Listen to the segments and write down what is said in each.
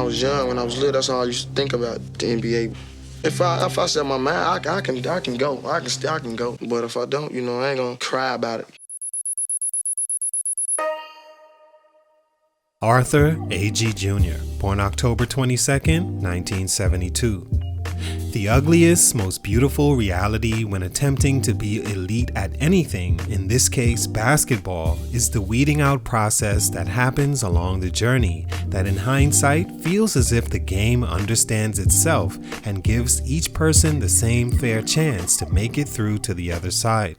was young, when I was little, that's all I used to think about, the NBA. If I set my mind, I can go. I can go. But if I don't, I ain't gonna cry about it. Arthur Agee Jr., born October 22nd, 1972. The ugliest, most beautiful reality when attempting to be elite at anything, in this case basketball, is the weeding out process that happens along the journey that in hindsight feels as if the game understands itself and gives each person the same fair chance to make it through to the other side.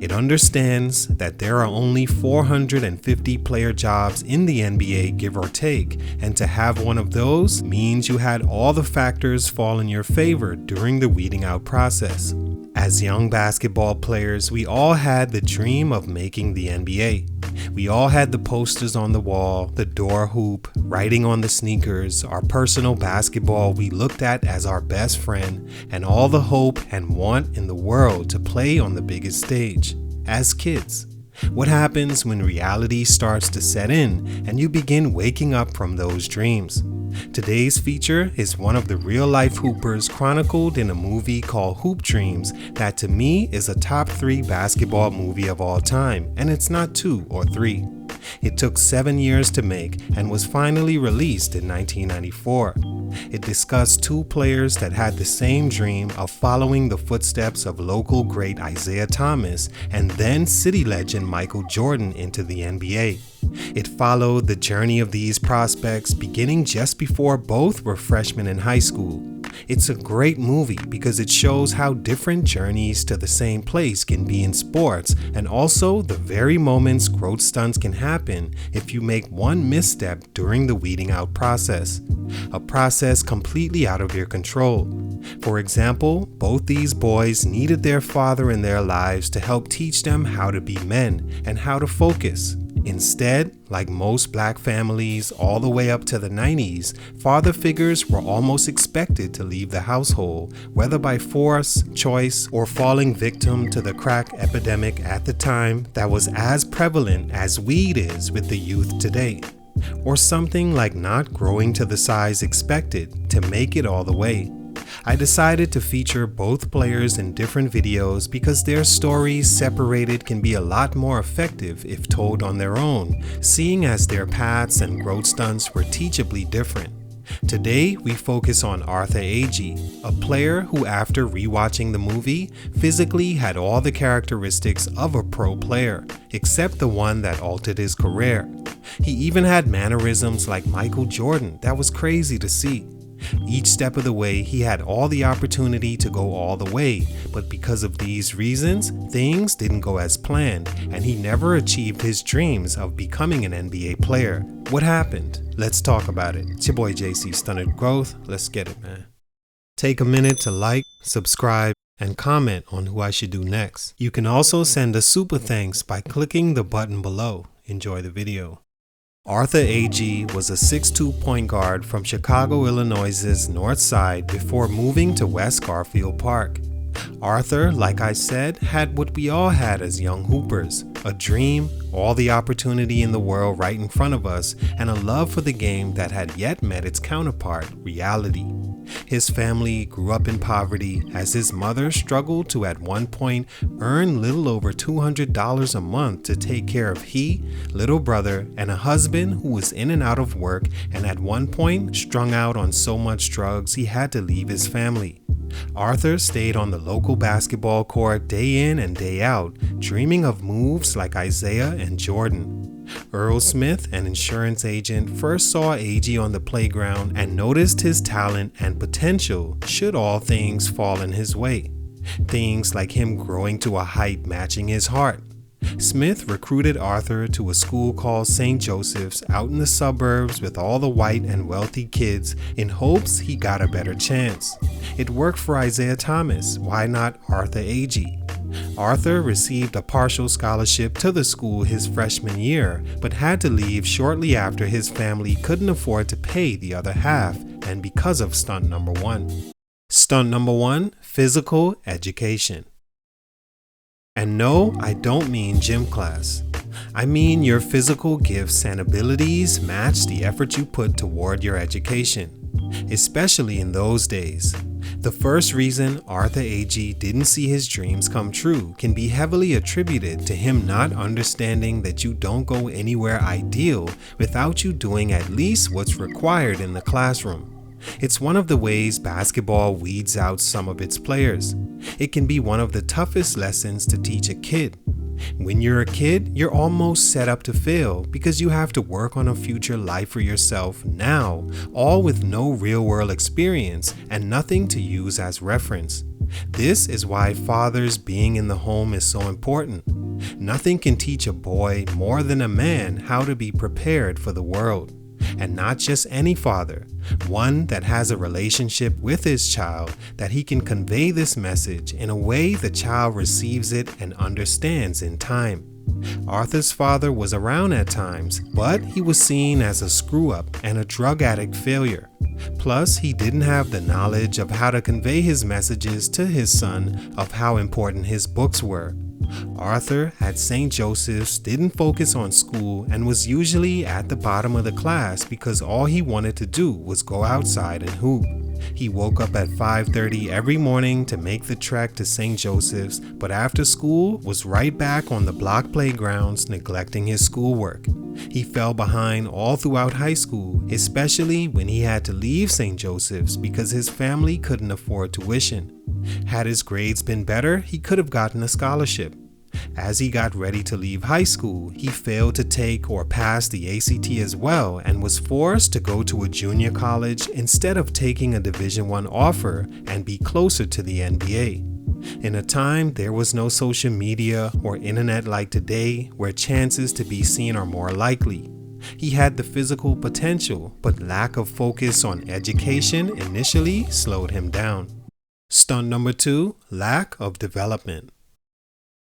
It understands that there are only 450 player jobs in the NBA, give or take, and to have one of those means you had all the factors fall in your favor during the weeding out process. As young basketball players, we all had the dream of making the NBA. We all had the posters on the wall, the door hoop, writing on the sneakers, our personal basketball we looked at as our best friend, and all the hope and want in the world to play on the biggest stage. As kids, what happens when reality starts to set in and you begin waking up from those dreams? Today's feature is one of the real-life hoopers chronicled in a movie called Hoop Dreams that to me is a top 3 basketball movie of all time, and it's not 2 or 3. It took 7 years to make and was finally released in 1994. It discussed 2 players that had the same dream of following the footsteps of local great Isiah Thomas and then city legend Micheal Jordan into the NBA. It followed the journey of these prospects beginning just before both were freshmen in high school. It's a great movie because it shows how different journeys to the same place can be in sports, and also the very moments growth stunts can happen if you make one misstep during the weeding out process. A process completely out of your control. For example, both these boys needed their father in their lives to help teach them how to be men and how to focus. Instead, like most black families all the way up to the 90s, father figures were almost expected to leave the household, whether by force, choice, or falling victim to the crack epidemic at the time that was as prevalent as weed is with the youth today. Or something like not growing to the size expected to make it all the way. I decided to feature both players in different videos because their stories separated can be a lot more effective if told on their own, seeing as their paths and growth stunts were teachably different. Today, we focus on Arthur Agee, a player who after rewatching the movie, physically had all the characteristics of a pro player, except the one that altered his career. He even had mannerisms like Micheal Jordan that was crazy to see. Each step of the way, he had all the opportunity to go all the way, but because of these reasons, things didn't go as planned, and he never achieved his dreams of becoming an NBA player. What happened? Let's talk about it. It's your boy JC, Stunted Growth. Let's get it, man. Take a minute to like, subscribe, and comment on who I should do next. You can also send a super thanks by clicking the button below. Enjoy the video. Arthur Agee was a 6'2" point guard from Chicago, Illinois' North Side before moving to West Garfield Park. Arthur, like I said, had what we all had as young hoopers, a dream, all the opportunity in the world right in front of us, and a love for the game that had yet met its counterpart, reality. His family grew up in poverty as his mother struggled to at one point earn little over $200 a month to take care of he, little brother, and a husband who was in and out of work and at one point strung out on so much drugs he had to leave his family. Arthur stayed on the local basketball court day in and day out, dreaming of moves like Isiah and Jordan. Earl Smith, an insurance agent, first saw Agee on the playground and noticed his talent and potential should all things fall in his way. Things like him growing to a height matching his heart. Smith recruited Arthur to a school called St. Joseph's out in the suburbs with all the white and wealthy kids in hopes he got a better chance. It worked for Isiah Thomas, why not Arthur Agee? Arthur received a partial scholarship to the school his freshman year, but had to leave shortly after his family couldn't afford to pay the other half, and because of stunt number 1. Stunt number 1, physical education. And no, I don't mean gym class. I mean, your physical gifts and abilities match the effort you put toward your education, especially in those days. The first reason Arthur Agee didn't see his dreams come true can be heavily attributed to him not understanding that you don't go anywhere ideal without you doing at least what's required in the classroom. It's one of the ways basketball weeds out some of its players. It can be one of the toughest lessons to teach a kid. When you're a kid, you're almost set up to fail because you have to work on a future life for yourself now, all with no real-world experience and nothing to use as reference. This is why fathers being in the home is so important. Nothing can teach a boy more than a man how to be prepared for the world. And not just any father, one that has a relationship with his child that he can convey this message in a way the child receives it and understands in time. Arthur's father was around at times, but he was seen as a screw-up and a drug addict failure. Plus, he didn't have the knowledge of how to convey his messages to his son of how important his books were. Arthur at St. Joseph's didn't focus on school and was usually at the bottom of the class because all he wanted to do was go outside and hoop. He woke up at 5:30 every morning to make the trek to St. Joseph's, but after school was right back on the block playgrounds neglecting his schoolwork. He fell behind all throughout high school, especially when he had to leave St. Joseph's because his family couldn't afford tuition. Had his grades been better, he could have gotten a scholarship. As he got ready to leave high school, he failed to take or pass the ACT as well and was forced to go to a junior college instead of taking a Division I offer and be closer to the NBA. In a time there was no social media or internet like today where chances to be seen are more likely. He had the physical potential, but lack of focus on education initially slowed him down. Stunt number 2, lack of development.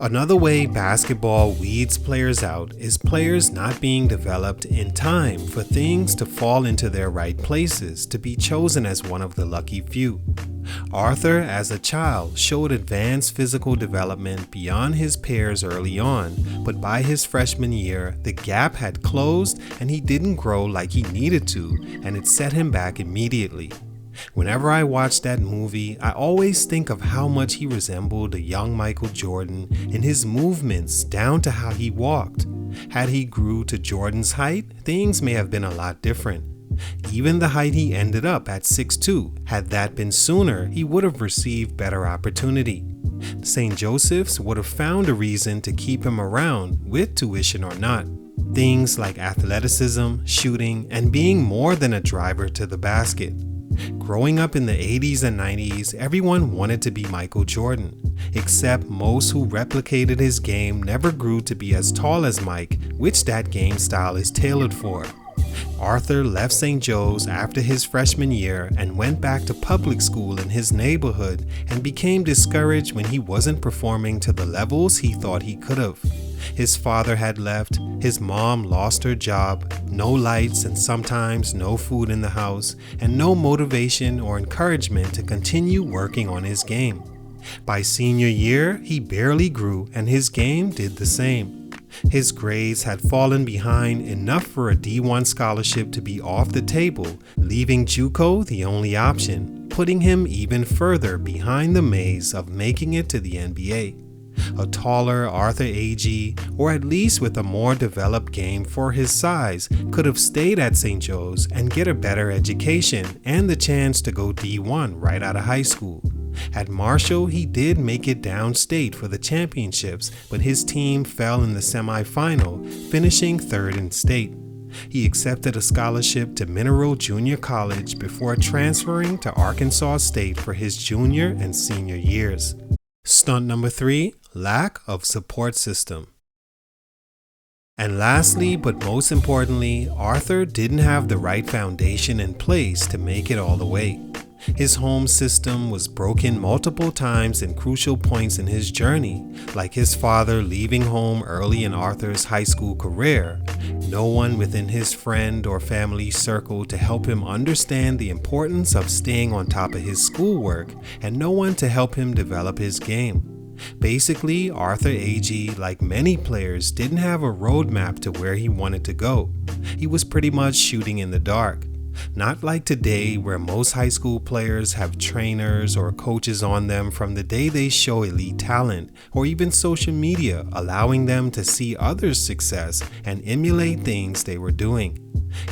Another way basketball weeds players out is players not being developed in time for things to fall into their right places to be chosen as one of the lucky few. Arthur, as a child, showed advanced physical development beyond his peers early on, but by his freshman year, the gap had closed and he didn't grow like he needed to, and it set him back immediately. Whenever I watch that movie, I always think of how much he resembled a young Micheal Jordan in his movements down to how he walked. Had he grew to Jordan's height, things may have been a lot different. Even the height he ended up at 6'2", had that been sooner, he would have received better opportunity. St. Joseph's would have found a reason to keep him around, with tuition or not. Things like athleticism, shooting, and being more than a driver to the basket. Growing up in the 80s and 90s, everyone wanted to be Micheal Jordan, except most who replicated his game never grew to be as tall as Mike, which that game style is tailored for. Arthur left St. Joe's after his freshman year and went back to public school in his neighborhood and became discouraged when he wasn't performing to the levels he thought he could have. His father had left, his mom lost her job, no lights and sometimes no food in the house, and no motivation or encouragement to continue working on his game. By senior year, he barely grew and his game did the same. His grades had fallen behind enough for a D1 scholarship to be off the table, leaving JUCO the only option, putting him even further behind the maze of making it to the NBA. A taller Arthur Agee, or at least with a more developed game for his size, could have stayed at St. Joe's and get a better education and the chance to go D1 right out of high school. At Marshall, he did make it downstate for the championships, but his team fell in the semifinal, finishing third in state. He accepted a scholarship to Mineral Junior College before transferring to Arkansas State for his junior and senior years. Stunt number 3, lack of support system. And lastly, but most importantly, Arthur didn't have the right foundation in place to make it all the way. His home system was broken multiple times in crucial points in his journey, like his father leaving home early in Arthur's high school career, no one within his friend or family circle to help him understand the importance of staying on top of his schoolwork, and no one to help him develop his game. Basically, Arthur Agee, like many players, didn't have a roadmap to where he wanted to go. He was pretty much shooting in the dark. Not like today, where most high school players have trainers or coaches on them from the day they show elite talent, or even social media allowing them to see others' success and emulate things they were doing.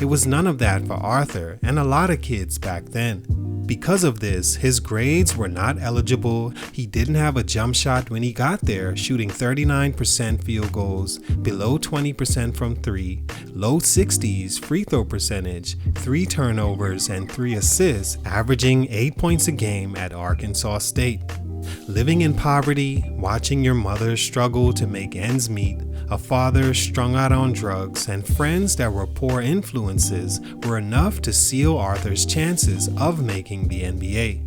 It was none of that for Arthur and a lot of kids back then. Because of this, his grades were not eligible, he didn't have a jump shot when he got there, shooting 39% field goals, below 20% from 3, low 60s free throw percentage, 3 turnovers and 3 assists, averaging 8 points a game at Arkansas State. Living in poverty, watching your mother struggle to make ends meet, a father strung out on drugs, and friends that were poor influences were enough to seal Arthur's chances of making the NBA.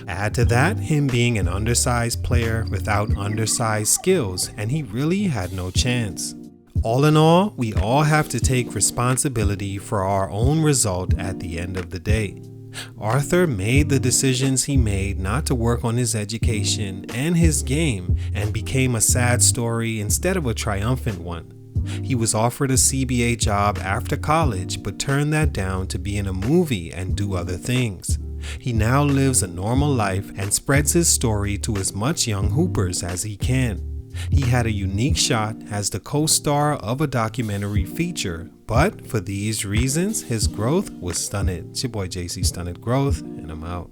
Add to that him being an undersized player without undersized skills, and he really had no chance. All in all, we all have to take responsibility for our own result at the end of the day. Arthur made the decisions he made not to work on his education and his game and became a sad story instead of a triumphant one. He was offered a CBA job after college but turned that down to be in a movie and do other things. He now lives a normal life and spreads his story to as much young hoopers as he can. He had a unique shot as the co-star of a documentary feature, but for these reasons, his growth was stunted. It's your boy JC, Stunted Growth, and I'm out.